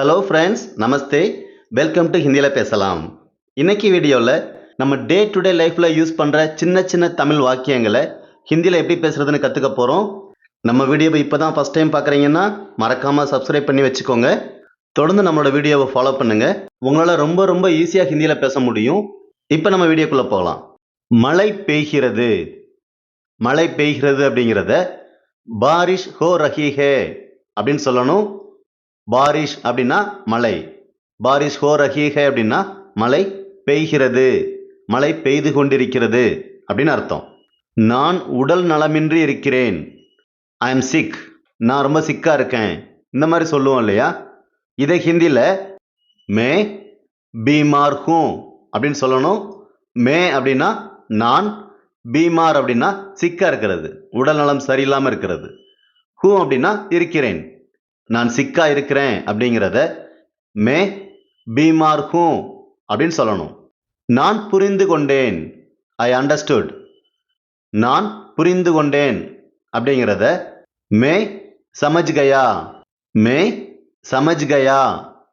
Hello friends, Namaste. Welcome to ஹிந்தியில் பேசலாம். இன்னைக்கு வீடியோவில் நம்ம டே டு டே லைஃப்பில் யூஸ் பண்ணுற சின்ன சின்ன தமிழ் வாக்கியங்களை ஹிந்தியில் எப்படி பேசுகிறதுன்னு கற்றுக்க போகிறோம். நம்ம வீடியோவை இப்போ தான் ஃபஸ்ட் டைம் பார்க்குறீங்கன்னா மறக்காமல் சப்ஸ்கிரைப் பண்ணி வச்சுக்கோங்க. தொடர்ந்து நம்மளோட வீடியோவை ஃபாலோ பண்ணுங்கள். உங்களால் ரொம்ப ரொம்ப ஈஸியாக ஹிந்தியில் பேச முடியும். இப்போ நம்ம வீடியோக்குள்ளே போகலாம். மழை பெய்கிறது. மழை பெய்கிறது அப்படிங்கிறத பாரிஷ் ஹோ ரஹி ஹே அப்படின்னு சொல்லணும். பாரிஷ் அப்படின்னா மழை, பாரிஷ் ஹோ ரஹி ஹை அப்படின்னா மழை பெய்கிறது, மழை பெய்து கொண்டிருக்கிறது அப்படின்னு அர்த்தம். நான் உடல் நலமின்றி இருக்கிறேன். I am sick. நான் ரொம்ப சிக்கா இருக்கேன். இந்த மாதிரி சொல்லுவோம் இல்லையா? இதை ஹிந்தியில் மே பீமார் ஹூ அப்படின்னு சொல்லணும். மே அப்படின்னா நான், பீமார் அப்படின்னா சிக்கா இருக்கிறது, உடல் நலம் சரியில்லாமல் இருக்கிறது. ஹூ அப்படின்னா இருக்கிறேன். நான் சிக்கா இருக்கிறேன் அப்படிங்கிறத மே பீமார் ஹூ அப்படின்னு சொல்லணும். நான் புரிந்து கொண்டேன். I understood. நான் புரிந்து கொண்டேன் அப்படிங்கிறத மே சமஜ் கயா, மே சமஜ் கயா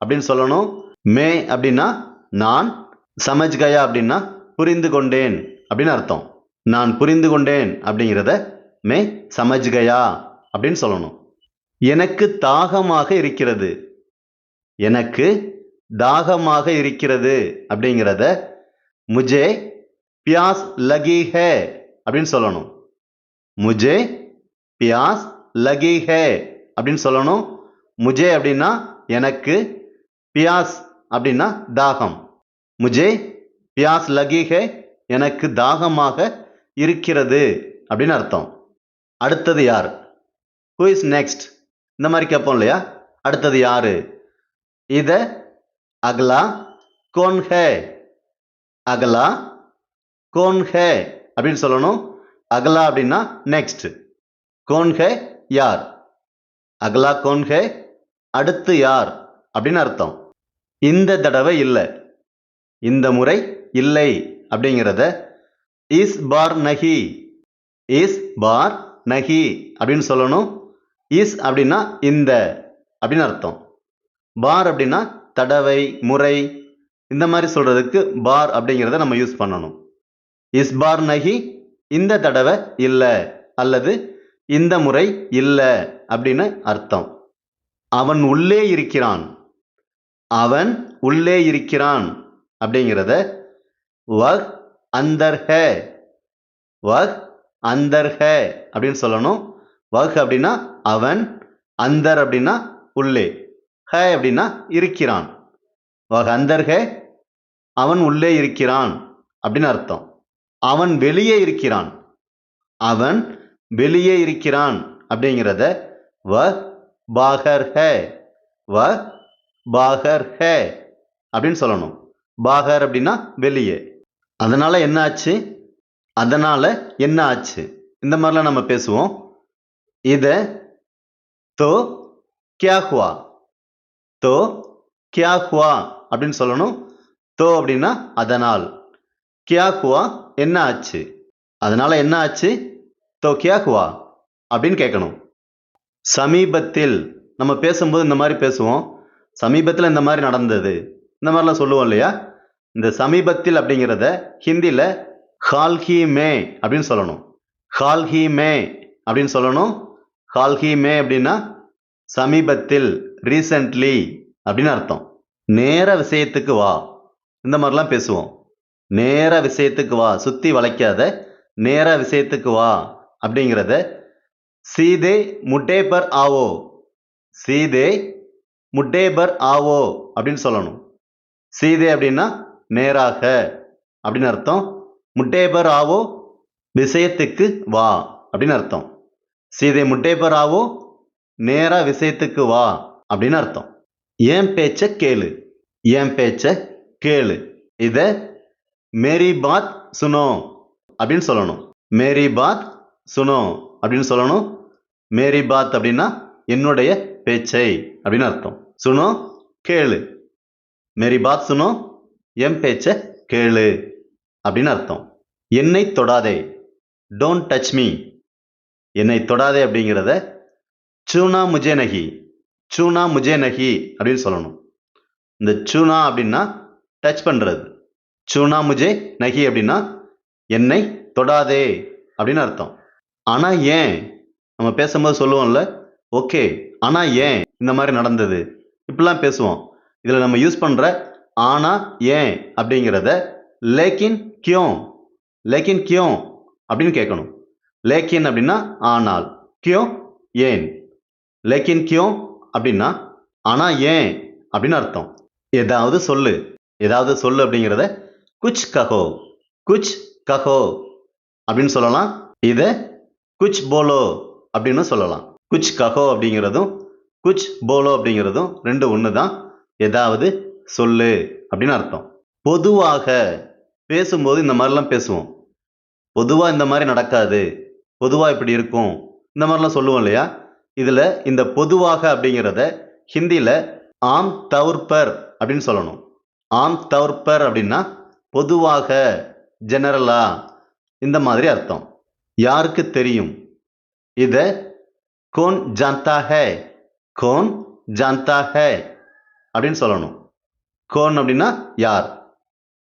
அப்படின்னு சொல்லணும். மே அப்படின்னா நான், சமஜ் கயா அப்படின்னா புரிந்து கொண்டேன் அப்படின்னு அர்த்தம். நான் புரிந்து கொண்டேன் அப்படிங்கிறத மே சமஜ் கயா அப்படின்னு சொல்லணும். எனக்கு தாகமாக இருக்கிறது. எனக்கு தாகமாக இருக்கிறது அப்படிங்கிறத முஜே பியாஸ் லகி ஹே அப்படின்னு சொல்லணும். முஜே பியாஸ் லகி ஹே அப்படின்னு சொல்லணும். முஜே அப்படின்னா எனக்கு, பியாஸ் அப்படின்னா தாகம். முஜே பியாஸ் லகி ஹே, எனக்கு தாகமாக இருக்கிறது அப்படின்னு அர்த்தம். அடுத்தது யார்? Who is next? இந்த மாதிரி கேட்போம் இல்லையா? அடுத்தது யாரு? இத அகலா கோன் ஹே, அகலா கோன் ஹே அப்படின்னு சொல்லணும். அகலா அப்படின்னா நெக்ஸ்ட், கோன் ஹே யார், அகலா கோன் ஹே அடுத்து யார் அப்படின்னு அர்த்தம். இந்த தடவை இல்லை, இந்த முறை இல்லை அப்படிங்கிறத இஸ் பார் நஹி, இஸ் பார் நஹி அப்படின்னு சொல்லணும். இஸ் அப்படின்னா இந்த அப்படின்னு அர்த்தம். பார் அப்படின்னா தடவை, முறை, இந்த மாதிரி சொல்றதுக்கு பார் அப்படிங்கிறத நம்ம யூஸ் பண்ணணும். இஸ் பார் நஹி, இந்த தடவை இல்லை அல்லது இந்த முறை இல்லை அப்படின்னு அர்த்தம். அவன் உள்ளே இருக்கிறான். அவன் உள்ளே இருக்கிறான் அப்படிங்கிறத வஹ் அந்தர் ஹே, வஹ் அந்தர் ஹே அப்படின்னு சொல்லணும். வஹ் அப்படின்னா அவன், அந்தர் அப்படின்னா உள்ளே, ஹே அப்படின்னா இருக்கிறான். வஹ் அந்தர் ஹே, அவன் உள்ளே இருக்கிறான் அப்படின்னு அர்த்தம். அவன் வெளியே இருக்கிறான். அவன் வெளியே இருக்கிறான் அப்படிங்கிறத வஹ் பாகர் ஹே, வஹ் பாகர் ஹே அப்படின்னு சொல்லணும். பாகர் அப்படின்னா வெளியே. அதனால என்ன ஆச்சு? அதனால என்ன ஆச்சு? இந்த மாதிரிலாம் நம்ம பேசுவோம். இத தோ கியா ஹுவா, தோ கியா ஹுவா அப்படின்னு சொல்லணும். தோ அப்படின்னா அதனால், கியா ஹுவா என்ன ஆச்சு, அதனால என்ன ஆச்சு, தோ கியா ஹுவா அப்படின்னு கேட்கணும். சமீபத்தில் நம்ம பேசும்போது இந்த மாதிரி பேசுவோம். சமீபத்தில் இந்த மாதிரி நடந்தது, இந்த மாதிரிலாம் சொல்லுவோம் இல்லையா? இந்த சமீபத்தில் அப்படிங்கிறத ஹிந்தியில் ஹால் ஹி மே அப்படின்னு சொல்லணும். ஹால் ஹி மே அப்படின்னு சொல்லணும். ஹால் ஹி மே அப்படின்னா சமீபத்தில், ரீசன்ட்லி அப்படின்னு அர்த்தம். நேர விஷயத்துக்கு வா, இந்த மாதிரிலாம் பேசுவோம். நேர விஷயத்துக்கு வா, சுத்தி வளைக்காத, நேர விஷயத்துக்கு வா அப்படிங்கிறத சீதே முட்டே பர் ஆவோ, சீதே முட்டே பர் ஆவோ அப்படின்னு சொல்லணும். சீதே அப்படின்னா நேராக அப்படின்னு அர்த்தம். முட்டே பர் ஆவோ விஷயத்துக்கு வா அப்படின்னு அர்த்தம். சீதே முட்டே பர் ஆவோ, நேரா விஷயத்துக்கு வா அப்படின்னு அர்த்தம். ஏன் பேச்ச கேளு, ஏன் பேச்ச கேளு. இத மேரி பாத் சுனோ அப்படின்னு சொல்லணும். மேரி பாத் சுனோ அப்படின்னு சொல்லணும். மேரி பாத் அப்படின்னா என்னுடைய பேச்சை அப்படின்னு அர்த்தம். சுனோ கேளு, மேரி பாத் சுனோ, என் பேச்ச கேளு அப்படின்னு அர்த்தம். என்னை தொடாதே, டோன்ட் டச் மீ. என்னை தொடாதே அப்படிங்கிறத சூனா முஜே நஹி, சூனா முஜே நஹி அப்படின்னு சொல்லணும். இந்த சூனா அப்படின்னா டச் பண்ணுறது. சூனா முஜே நஹி அப்படின்னா என்னை தொடாதே அப்படின்னு அர்த்தம். ஆனால் ஏன் நம்ம பேசும்போது சொல்லுவோம்ல, ஓகே ஆனால் ஏன் இந்த மாதிரி நடந்தது இப்படிலாம் பேசுவோம். இதில் நம்ம யூஸ் பண்ணுற ஆனா ஏன் அப்படிங்கிறத லேக்கின் கியோம் லேக்கின் கியோம் அப்படின்னு கேட்கணும். லேக்கின் அப்படின்னா ஆனால், கியோம் ஏன். லேக்கின் கியோம் அப்படின்னா ஆனா ஏன் அப்படின்னு அர்த்தம். ஏதாவது சொல்லு ஏதாவது சொல்லு அப்படிங்கிறத குச் கஹோ குச் கஹோ அப்படின்னு சொல்லலாம். இதை குச் போலோ அப்படின்னு சொல்லலாம். குச் கஹோ அப்படிங்கிறதும் குச் போலோ அப்படிங்கிறதும் ரெண்டு ஒன்று தான். ஏதாவது சொல்லு அப்படின்னு அர்த்தம். பொதுவாக பேசும்போது இந்த மாதிரிலாம் பேசுவோம். பொதுவாக இந்த மாதிரி நடக்காது, பொதுவாக இப்படி இருக்கும், இந்த மாதிரிலாம் சொல்லுவோம் இல்லையா. இதில் இந்த பொதுவாக அப்படிங்கிறத ஹிந்தியில் ஆம் தௌர் பர் அப்படின்னு சொல்லணும். ஆம் தௌர் பர் அப்படின்னா பொதுவாக, ஜெனரலா, இந்த மாதிரி அர்த்தம். யாருக்கு தெரியும். இதை கோன் ஜான்தா ஹை கோன் ஜான்தா ஹை அப்படின்னு சொல்லணும். கோன் அப்படின்னா யார்,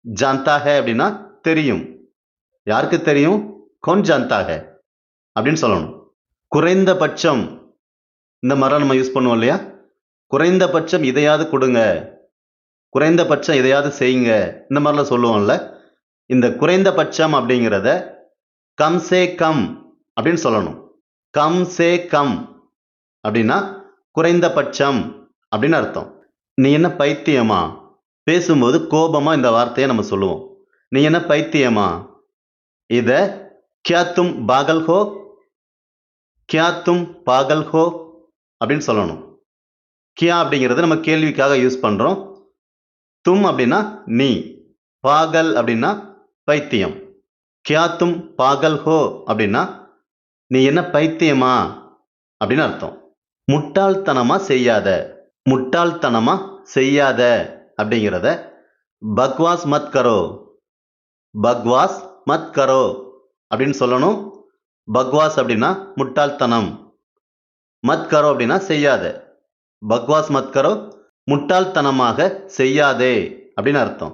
ஜான்தா ஹை அப்படின்னா தெரியும். யாருக்கு தெரியும், கோன் ஜான்தா ஹை அப்படின்னு சொல்லணும். குறைந்தபட்சம் இந்த மாதிரிலாம் நம்ம யூஸ் பண்ணுவோம் இல்லையா. குறைந்தபட்சம் இதையாவது கொடுங்க, குறைந்தபட்சம் இதையாவது செய்யுங்க, இந்த மாதிரிலாம் சொல்லுவோம்ல. இந்த குறைந்தபட்சம் அப்படிங்கிறத கம் சே கம் அப்படின்னு சொல்லணும். கம் சே கம் அப்படின்னா குறைந்தபட்சம் அப்படின்னு அர்த்தம். நீ என்ன பைத்தியமா, பேசும்போது கோபமா இந்த வார்த்தையை நம்ம சொல்லுவோம். நீ என்ன பைத்தியமா. இதை கியா தும் பாகல் ஹோ கியா தும் பாகல் ஹோ அப்படின்னு சொல்லணும். கியா அப்படிங்கிறது நம்ம கேள்விக்காக யூஸ் பண்ணுறோம். தும் அப்படின்னா நீ, பாகல் அப்படின்னா பைத்தியம். கியா தும் பாகல் ஹோ அப்படின்னா நீ என்ன பைத்தியமா அப்படின்னு அர்த்தம். முட்டாள்தனமா செய்யாத, முட்டாள்தனமா செய்யாத அப்படிங்கிறத பக்வாஸ் மத் கரோ பக்வாஸ் மத் கரோ அப்படின்னு சொல்லணும். பக்வாஸ் அப்படின்னா முட்டாள்தனம், மத் கரோ அப்படின்னா செய்யாத. பக்வாஸ் மத் கரோ முட்டாள்தனமாக செய்யாதே அப்படின்னு அர்த்தம்.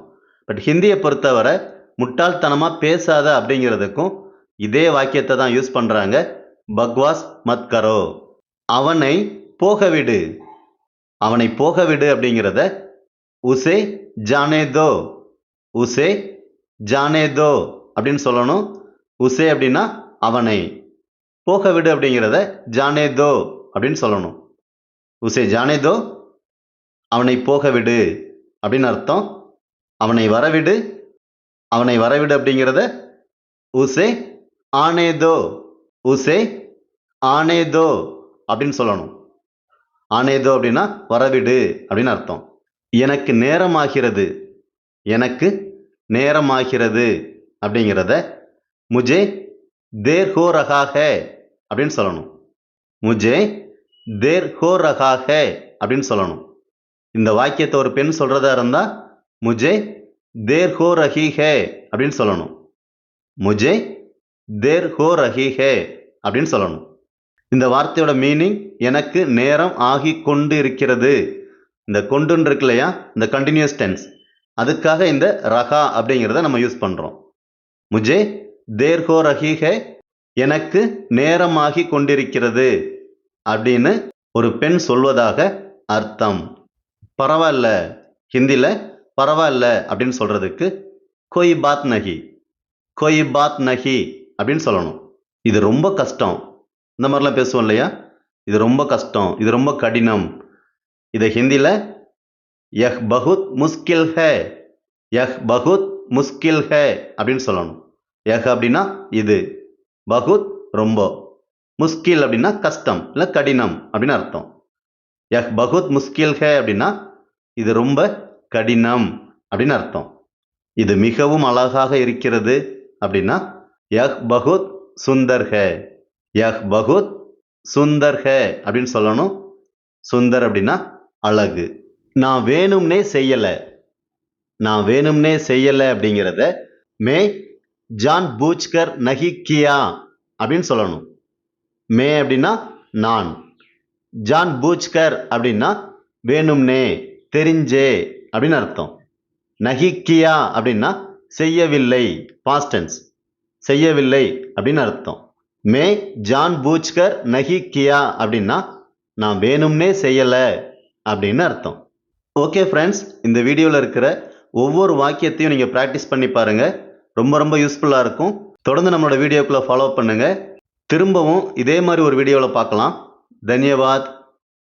பட் ஹிந்தியை பொறுத்தவரை முட்டாள்தனமாக பேசாத அப்படிங்கிறதுக்கும் இதே வாக்கியத்தை தான் யூஸ் பண்ணுறாங்க. பக்வாஸ் மத் கரோ. அவனை போக விடு, அவனை போக விடு அப்படிங்கிறத உசே ஜானே தோ உசே ஜானே தோ அப்படின்னு சொல்லணும். உசே அப்படின்னா அவனை, போக விடு அப்படிங்கிறத ஜானே தோ அப்படின்னு சொல்லணும். உசே ஜானே தோ அவனை போக விடு அப்படின்னு அர்த்தம். அவனை வரவிடு, அவனை வரவிடு அப்படிங்கிறத உசே ஆனே தோ உசே ஆனே தோ அப்படின்னு சொல்லணும். ஆனே தோ அப்படின்னா வரவிடு அப்படின்னு அர்த்தம். எனக்கு நேரமாகிறது, எனக்கு நேரமாகிறது அப்படிங்கிறத முஜே தேர் ஹோ ரஹா ஹே அப்படின்னு சொல்லணும். முஜே தேர் ஹோ ரஹா ஹே அப்படின்னு சொல்லணும். இந்த வாக்கியத்தை ஒரு பெண் சொல்றதா இருந்தா முஜே தேர் ஹோ ரஹி ஹே அப்படின்னு சொல்லணும். முஜே தேர் ஹோ ரஹி ஹே அப்படின்னு சொல்லணும். இந்த வார்த்தையோட மீனிங் எனக்கு நேரம் ஆகி கொண்டு இருக்கிறது. இந்த கொண்டுன்னு இருக்கு இல்லையா, இந்த கண்டினியூஸ் டென்ஸ், அதுக்காக இந்த ரஹா அப்படிங்கிறத நம்ம யூஸ் பண்ணுறோம். முஜே தேர் ஹோ ரஹி ஹே, எனக்கு நேரமாகி கொண்டிருக்கிறது அப்படின்னு ஒரு பெண் சொல்வதாக அர்த்தம். பரவாயில்ல, ஹிந்தியில் பரவாயில்ல அப்படின்னு சொல்கிறதுக்கு கோய் பாத் நஹி கோய் பாத் நஹி அப்படின்னு சொல்லணும். இது ரொம்ப கஷ்டம், இந்த மாதிரிலாம் பேசுவோம் இல்லையா. இது ரொம்ப கஷ்டம், இது ரொம்ப கடினம். இதை ஹிந்தியில் யஹ் பகுத் முஸ்கில் ஹே யஹ் பகுத் முஸ்கில் ஹே அப்படின்னு சொல்லணும். யஹ் அப்படின்னா இது, பகுத் ரொம்ப, முஸ்கில் அப்படின்னா கஷ்டம் இல்லை கடினம் அப்படின்னு அர்த்தம். யஹ் பகுத் முஸ்கில் ஹே அப்படின்னா இது ரொம்ப கடினம் அப்படின்னு அர்த்தம். இது மிகவும் அழகாக இருக்கிறது அப்படின்னா யஹ் பகுத் சுந்தர் ஹே யஹ் பகுத் சுந்தர் ஹே அப்படின்னு சொல்லணும். சுந்தர் அப்படின்னா அழகு. நான் வேணும்னே செய்யலை, நான் வேணும்னே செய்யலை அப்படிங்கிறத மே ஜான் பூச்கர் நஹி கியா அப்படின்னு சொல்லணும். மே அப்படின்னா நான், ஜான் பூச்கர் அப்படின்னா வேணும்னே, தெரிஞ்சே அப்படின்னு அர்த்தம். நஹி கியா அப்படின்னா செய்யவில்லை, பாஸ்ட் டென்ஸ், செய்யவில்லை அப்படின்னு அர்த்தம். மே ஜான் பூச்கர் நஹி கியா அப்படின்னா நான் வேணும்னே செய்யலை அப்படின்னு அர்த்தம். ஓகே ஃப்ரெண்ட்ஸ், இந்த வீடியோவில் இருக்கிற ஒவ்வொரு வாக்கியத்தையும் நீங்கள் ப்ராக்டிஸ் பண்ணி பாருங்கள். ரொம்ப ரொம்ப யூஸ்ஃபுல்லாக இருக்கும். தொடர்ந்து நம்மளோட வீடியோக்குள்ளே ஃபாலோ பண்ணுங்கள். திரும்பவும் இதே மாதிரி ஒரு வீடியோவில் பார்க்கலாம். தன்யவாத்.